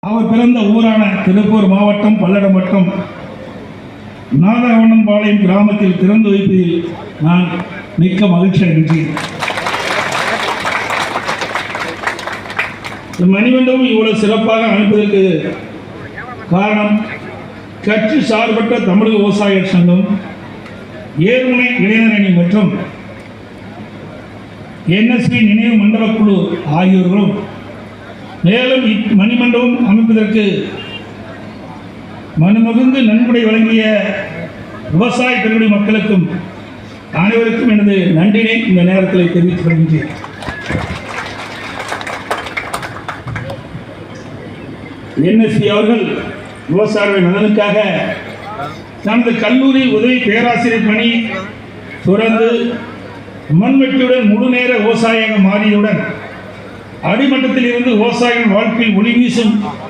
அவர் பிறந்த ஊரான திருப்பூர் மாவட்டம் பல்லடம் வட்டம் நாதவனம்பாளையம் கிராமத்தில் திறந்து வைப்பதில் நான் மிக்க மகிழ்ச்சி அடைகின்றேன். மணிமண்டபம் இவ்வளவு சிறப்பாக அமைப்பதற்கு காரணம் கட்சி சார்பற்ற தமிழக விவசாயிகள் சங்கம், ஏர்முனை இளைஞரணி மற்றும் NSV நினைவு மண்டல குழு ஆகியோர்களும் மேலும் மணிமண்டபம் அமைப்பதற்கு மனமுகுந்து நன்கொடை வழங்கிய விவசாய பெருங்குடி மக்களுக்கும் அனைவருக்கும் எனது நன்றினை இந்த நேரத்தில் தெரிவித்துக் கொள்கின்றேன். NSV அவர்கள் விவசாயிகள் நலனுக்காக தனது கல்லூரி உதவி பேராசிரியர் பணி துறந்து மண்வெட்டியுடன் முழு நேர விவசாயியாக மாறியவுடன் அடிமட்டத்தில் இருந்து விவசாயிகள் வாழ்க்கையில் ஒளி வீசும்